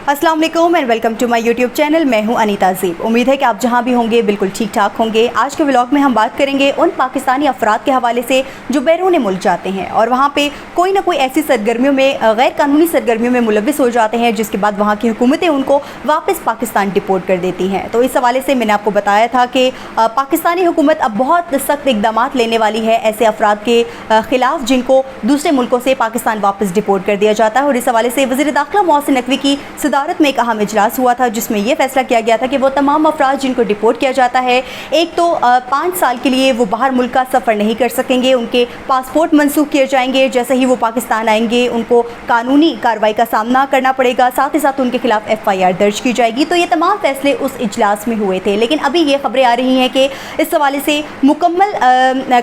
अस्सलाम वालेकुम and welcome to my YouTube channel. मैं हूं अनीता ज़ीब। उम्मीद है कि आप जहां भी होंगे बिल्कुल ठीक ठाक होंगे। आज के व्लॉग में हम बात करेंगे उन पाकिस्तानी अफराद के हवाले से जो बैरून मुल्क जाते हैं और वहां पे कोई ना कोई ऐसी सरगर्मियों में गैर कानूनी सरगर्मियों में मुलव्विस हो जाते हैं, जिसके बाद वहाँ की हुकूमतें उनको वापस पाकिस्तान डिपोर्ट कर देती हैं। तो इस हवाले से मैंने आपको बताया था कि पाकिस्तानी हुकूमत अब बहुत सख्त इकदाम लेने वाली है ऐसे अफराद के ख़िलाफ़ जिनको दूसरे मुल्कों से पाकिस्तान वापस डिपोर्ट कर दिया जाता है। और इस हवाले से वज़ीर दाखिला मोहसिन नकवी की सदारत में एक अहम इजलास हुआ था, जिसमें यह फैसला किया गया था कि वो तमाम अफराद जिनको डिपोर्ट किया जाता है, एक तो 5 साल के लिए वो बाहर मुल्क का सफ़र नहीं कर सकेंगे, उनके पासपोर्ट मनसूख किए जाएंगे। जैसे ही वो पाकिस्तान आएंगे उनको कानूनी कार्रवाई का सामना करना पड़ेगा, साथ ही साथ उनके खिलाफ FIR दर्ज की जाएगी। तो ये तमाम फैसले उस इजलास में हुए थे, लेकिन अभी ये खबरें आ रही हैं कि इस हवाले से मुकम्मल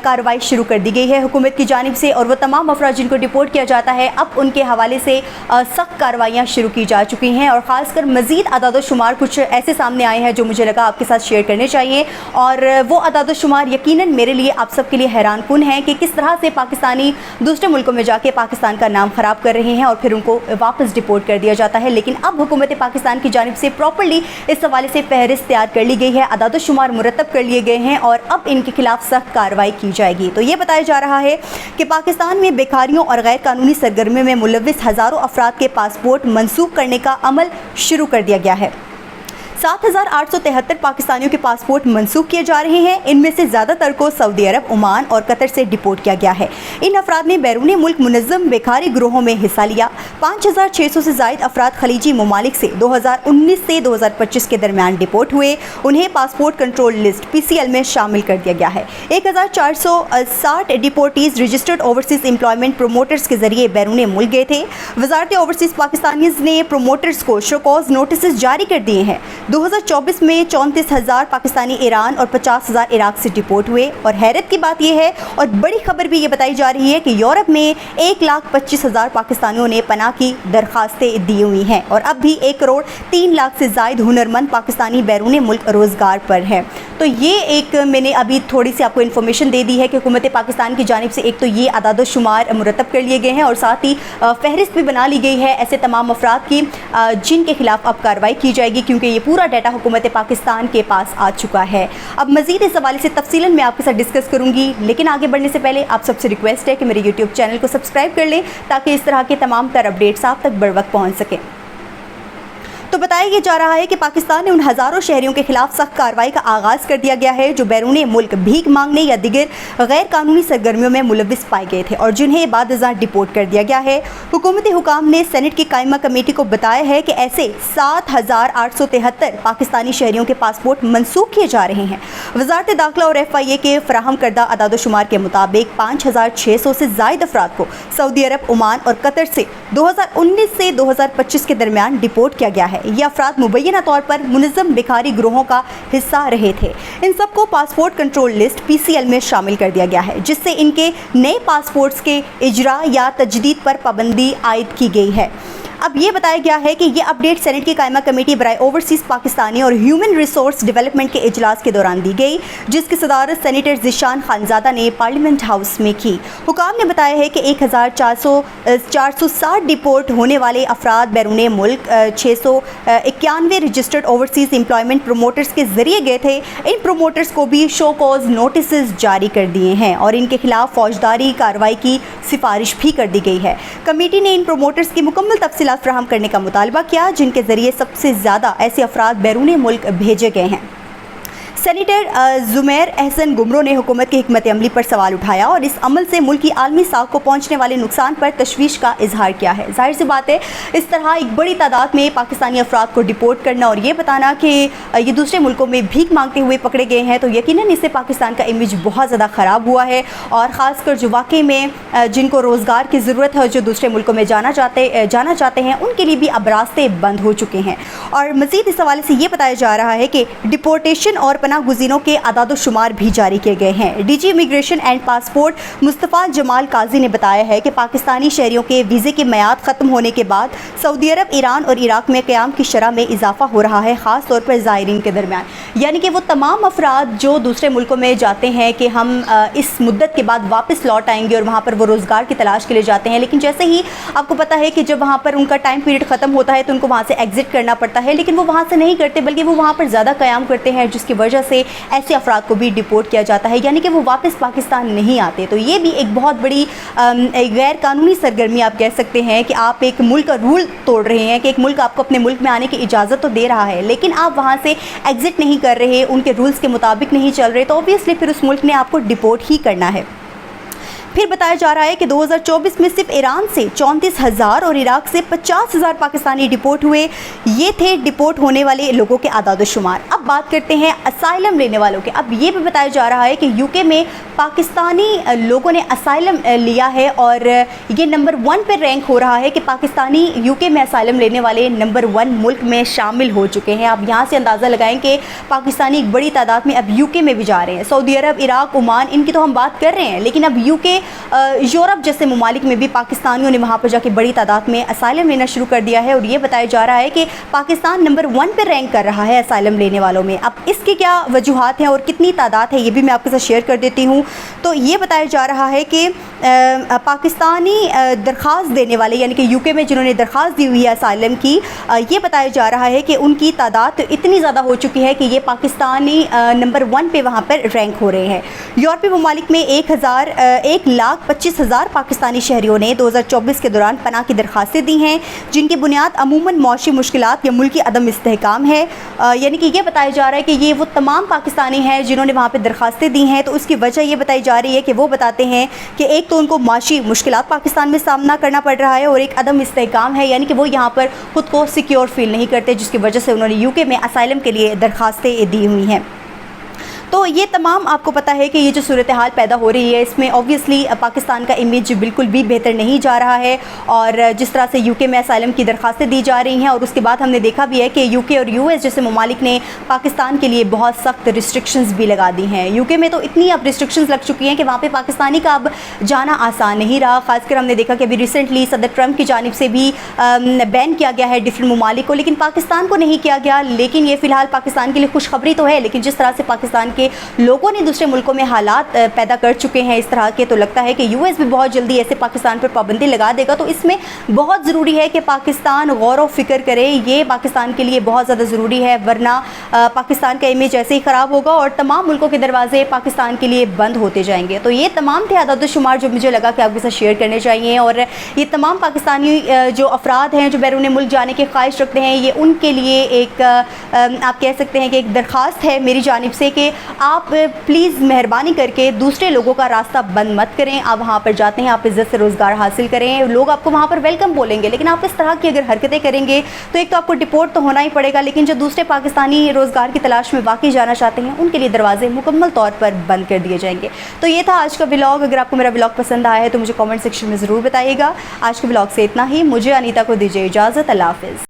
कार्रवाई शुरू कर दी गई है हुकूमत की जानिब से, और वो तमाम अफराद जिनको डिपोर्ट किया जाता है अब उनके हवाले से सख्त कार्रवाइयाँ शुरू की जा चुकी हैं। और ख़ासकर मज़ीद अदाद शुमार कुछ ऐसे सामने आए हैं जो मुझे लगा आपके साथ शेयर करने चाहिए, और वो अदाद शुमार यकीनन मेरे लिए आप सब के लिए हैरान कुन हैं कि किस तरह से पाकिस्तानी दूसरे मुल्कों में जाके पाकिस्तान का नाम ख़राब कर रहे हैं और फिर उनको वापस डिपोर्ट कर दिया जाता है। लेकिन अब हुकूमत पाकिस्तान की जानिब से प्रॉपर्ली इस हवाले से फहरिस्त तैयार कर ली गई है, अदाद शुमार मुरतब कर लिए गए हैं और अब इनके खिलाफ सख्त कार्रवाई की जाएगी। तो ये बताया जा रहा है कि पाकिस्तान में बेकारियों और गैर कानूनी सरगर्मियों में मुलव्विस हज़ारों अफराद के पासपोर्ट मनसूख करने का अमल शुरू कर दिया गया है। 7,873 पाकिस्तानियों के पासपोर्ट मनसूख किए जा रहे हैं। इनमें से ज़्यादातर को सऊदी अरब, ओमान और कतर से डिपोर्ट किया गया है। इन अफराद ने बैरून मुल्क मुनज़्ज़म बेकारी गिरोहों में हिस्सा लिया। 5,600 से ज़ायद अफराद खलीजी ममालिक से 2019 से 2025 के दरमियान डिपोर्ट हुए। उन्हें पासपोर्ट कंट्रोल लिस्ट PCL में शामिल कर दिया गया है। 1,460 डिपोर्टीज़ रजिस्टर्ड ओवरसीज़ एम्प्लॉयमेंट प्रोमोटर्स के जरिए बैरून मुल्क गए थे। वज़ारत ओवरसीज़ पाकिस्तानीज़ ने प्रोमोटर्स को शोकॉज नोटिस जारी कर दिए हैं। 2024 में 34,000 पाकिस्तानी ईरान और 50,000 इराक से डिपोर्ट हुए। और हैरत की बात यह है और बड़ी खबर भी ये बताई जा रही है कि यूरोप में 1,25,000 पाकिस्तानियों ने पनाह की दरखास्तें दी हुई हैं और अब भी 1 करोड़ 3 लाख से ज़ायद हुनरमंद पाकिस्तानी बैरून मुल्क रोज़गार पर हैं। तो ये एक मैंने अभी थोड़ी सी आपको इन्फॉर्मेशन दे दी है कि हुकूमत पाकिस्तान की जानिब से एक तो ये अदाद शुमार मुरतब कर लिए गए हैं और साथ ही फहरिस्त भी बना ली गई है ऐसे तमाम अफराद की जिनके खिलाफ अब कार्रवाई की जाएगी, क्योंकि ये पूरा डाटा हुकूमत पाकिस्तान के पास आ चुका है। अब मज़ीद इस हवाले से तफसीलन मैं आपके साथ डिस्कस करूंगी, लेकिन आगे बढ़ने से पहले आप सबसे रिक्वेस्ट है कि मेरे यूट्यूब चैनल को सब्सक्राइब कर लें ताकि इस तरह के तमाम तर अपडेट्स आप तक बर वक्त पहुँच सकें। तो बताया जा रहा है कि पाकिस्तान ने उन हज़ारों शहरियों के खिलाफ सख्त कार्रवाई का आगाज़ कर दिया गया है जो बैरून मुल्क भीख मांगने या दिगर गैर कानूनी सरगर्मियों में मुलव्विस पाए गए थे और जिन्हें बाद डिपोर्ट कर दिया गया है। हुकूमती हुकाम ने सेनेट की कायमा कमेटी को बताया है कि ऐसे 7,873 पाकिस्तानी शहरियों के पासपोर्ट मनसूख किए जा रहे हैं। वज़ारत दाखिला और FIA के फराहम करदा अदाद शुमार के मुताबिक 5,600 से ज़ायद अफराद को सऊदी अरब, ओमान और कतर से 2019 से 2025 के दरमियान डिपोर्ट किया गया है। ये अफराद मुबैना तौर पर मुनज़्ज़म बेकारी गिरोहों का हिस्सा रहे थे। इन सबको पासपोर्ट कंट्रोल लिस्ट PCL में शामिल कर दिया गया है, जिससे इनके नए पासपोर्ट्स के इजरा या तजदीद पर पाबंदी आयद की गई है। अब ये बताया गया है कि ये अपडेट सेनेट की कायमा कमेटी बराए ओवरसीज़ पाकिस्तानी और ह्यूमन रिसोर्स डेवलपमेंट के इजलास के दौरान दी गई, जिसकी सदारत सेनेटर ज़िशान खानज़ादा ने पार्लियामेंट हाउस में की। हुकाम ने बताया है कि 1,460 डिपोर्ट होने वाले अफराद बैरून मुल्क 691 रजिस्टर्ड ओवरसीज़ एम्प्लॉयमेंट प्रोमोटर्स के ज़रिए गए थे। इन प्रोमोटर्स को भी शो कॉज नोटिस जारी कर दिए हैं और इनके खिलाफ फौजदारी कार्रवाई की सिफारिश भी कर दी गई है। कमेटी ने इन प्रोमोटर्स की मुकम्मल तफसीलात फराहम करने का मुतालबा किया जिनके ज़रिए सबसे ज़्यादा ऐसे अफराद बैरून मुल्क भेजे गए हैं। सेनेटर ज़ुमैर अहसन गुमरो ने हुकूमत की हिकमत अमली पर सवाल उठाया और इस अमल से मुल्क की आलमी साख को पहुँचने वाले नुकसान पर तशवीश का इजहार किया है। जाहिर सी बात है, इस तरह एक बड़ी तादाद में पाकिस्तानी अफराद को डिपोर्ट करना और ये बताना कि ये दूसरे मुल्कों में भीख मांगते हुए पकड़े गए हैं, तो यकीनन इससे पाकिस्तान का इमेज बहुत ज़्यादा ख़राब हुआ है। और ख़ासकर जो वाकई में जिनको रोज़गार की ज़रूरत है, जो दूसरे मुल्कों में जाना चाहते हैं, उनके लिए भी अब रास्ते बंद हो चुके हैं। और मज़ीद इस हवाले से ये बताया जा रहा है कि डिपोर्टेशन और पनाह पनाह गुज़ीरों के आदाद-ओ-शुमार भी जारी किए गए हैं। DG immigration and passport Mustafa Jamal Kazi ने बताया है कि पाकिस्तानी शहरियों के वीज़े की मियाद ख़त्म होने के बाद सऊदी अरब, ईरान और इराक़ में क़याम की शरह में इजाफ़ा हो रहा है, ख़ास तौर पर ज़ायरीन के दरमियान। यानी कि वो तमाम अफराद जो दूसरे मुल्कों में जाते हैं कि हम इस मुद्दत के बाद वापस लौट आएंगे और वहाँ पर वो रोज़गार की तलाश के लिए जाते हैं, लेकिन जैसे ही आपको पता है कि जब वहाँ पर उनका टाइम पीरियड ख़त्म होता है तो उनको वहाँ से एग्ज़िट करना पड़ता है, लेकिन वो वहाँ से नहीं करते बल्कि वो वहाँ पर ज़्यादा क़याम करते हैं, जिसकी वजह से ऐसे अफराद को भी डिपोर्ट किया जाता है, यानी कि वो वापस पाकिस्तान नहीं आते। तो ये भी एक बहुत बड़ी गैर कानूनी सरगर्मी आप कह सकते हैं कि आप एक मुल्क का रूल तोड़ रहे हैं कि एक मुल्क आपको अपने मुल्क में आने की इजाज़त तो दे रहा है, लेकिन आप वहाँ से एग्ज़िट नहीं कर रहे, उनके रूल्स के मुताबिक नहीं चल रहे, तो ऑब्वियसली फिर उस मुल्क ने आपको डिपोर्ट ही करना है। फिर बताया जा रहा है कि 2024 में सिर्फ ईरान से 34,000 और इराक़ से 50,000 पाकिस्तानी डिपोर्ट हुए। ये थे डिपोर्ट होने वाले लोगों के आदाद-ओ-शुमार। अब बात करते हैं असाइलम लेने वालों के। अब ये भी बताया जा रहा है कि यूके में पाकिस्तानी लोगों ने असाइलम लिया है और ये नंबर 1 पर रैंक हो रहा है कि पाकिस्तानी यूके में असाइलम लेने वाले नंबर 1 मुल्क में शामिल हो चुके हैं। अब यहाँ से अंदाज़ा लगाएं कि पाकिस्तानी एक बड़ी तादाद में अब यूके में भी जा रहे हैं। सऊदी अरब, इराक़, ओमान, इनकी तो हम बात कर रहे हैं, लेकिन अब यूके, यूरोप जैसे ममालिक में भी पाकिस्तानियों ने वहाँ पर जाके बड़ी तादाद में असाइलम लेना शुरू कर दिया है और ये बताया जा रहा है कि पाकिस्तान नंबर 1 पर रैंक कर रहा है असाइलम लेने वालों में। अब इसके क्या वजूहात हैं और कितनी तादाद है, ये भी मैं आपके साथ शेयर कर देती हूँ। तो ये बताया जा रहा है कि पाकिस्तानी दरख्वास्त देने वाले, यानी कि यूके में जिन्होंने दरख्वास्त दी हुई है असाइलम की, ये बताया जा रहा है कि उनकी तादाद इतनी ज़्यादा हो चुकी है कि ये पाकिस्तानी नंबर 1 पे वहाँ पर रैंक हो रहे हैं। यूरोपीय ममालिक में 1,25,000 पाकिस्तानी शहरियों ने 2024 के दौरान पनाह की दरख्वास्तें दी हैं, जिनकी बुनियाद अमूमन मौशी मुश्किलात या मुल्की अदम इस्तेहकाम है। यानी कि ये बताया जा रहा है कि ये वो तमाम पाकिस्तानी हैं जिन्होंने वहाँ पर दरख्वास्तें दी हैं, तो उसकी वजह ये बताई जा रही है कि वो बताते हैं कि एक तो उनको माशी मुश्किलात पाकिस्तान में सामना करना पड़ रहा है और एक अदम इस्तेहकाम है, यानी कि वो यहाँ पर ख़ुद को सिक्योर फील नहीं करते, जिसकी वजह से उन्होंने यूके में असाइलम के लिए दरख्वास्तें दी हुई हैं। तो ये तमाम आपको पता है कि ये जो सूरत हाल पैदा हो रही है, इसमें ऑब्वियसली पाकिस्तान का इमेज बिल्कुल भी बेहतर नहीं जा रहा है और जिस तरह से यूके में असाइलम की दरख्वास्तें दी जा रही हैं और उसके बाद हमने देखा भी है कि यूके और यूएस जैसे ममालिक ने पाकिस्तान के लिए बहुत सख्त रिस्ट्रिक्शंस भी लगा दी हैं। यूके में तो इतनी अब रिस्ट्रिक्शंस लग चुकी हैं कि वहाँ पर पाकिस्तानी का अब जाना आसान नहीं रहा। ख़ासकर हमने देखा कि अभी रिसेंटली सदर ट्रंप की जानिब से भी बैन किया गया है डिफरेंट ममालिक को, लेकिन पाकिस्तान को नहीं किया गया। लेकिन ये फ़िलहाल पाकिस्तान के लिए खुशखबरी तो है, लेकिन जिस तरह से पाकिस्तान के लोगों ने दूसरे मुल्कों में हालात पैदा कर चुके हैं इस तरह के, तो लगता है कि यूएस भी बहुत जल्दी ऐसे पाकिस्तान पर पाबंदी लगा देगा। तो इसमें बहुत ज़रूरी है कि पाकिस्तान गौर व फिक्र करे, ये पाकिस्तान के लिए बहुत ज़्यादा ज़रूरी है, वरना पाकिस्तान का इमेज ऐसे ही ख़राब होगा और तमाम मुल्कों के दरवाजे पाकिस्तान के लिए बंद होते जाएंगे। तो ये तमाम थे आदाद-ओ-शुमार जो मुझे लगा कि आपके साथ शेयर करने चाहिए और ये तमाम पाकिस्तानी जो अफराद हैं जो बैरून मुल्क जाने की ख्वाहिश रखते हैं, ये उनके लिए एक आप कह सकते हैं कि एक दरख्वास्त है मेरी जानिब से कि आप प्लीज़ मेहरबानी करके दूसरे लोगों का रास्ता बंद मत करें। आप वहाँ पर जाते हैं, आप इज़्ज़त से रोज़गार हासिल करें, लोग आपको वहाँ पर वेलकम बोलेंगे, लेकिन आप इस तरह की अगर हरकतें करेंगे तो एक तो आपको डिपोर्ट तो होना ही पड़ेगा, लेकिन जो दूसरे पाकिस्तानी रोज़गार की तलाश में वाकई जाना चाहते हैं उनके लिए दरवाजे मुकम्मल तौर पर बंद कर दिए जाएंगे। तो ये था आज का व्लॉग। अगर आपको मेरा व्लॉग पसंद आया है तो मुझे कॉमेंट सेक्शन में ज़रूर बताइएगा। आज के व्लॉग से इतना ही। मुझे अनीता को दीजिए इजाज़त। अल्लाह हाफ़िज़।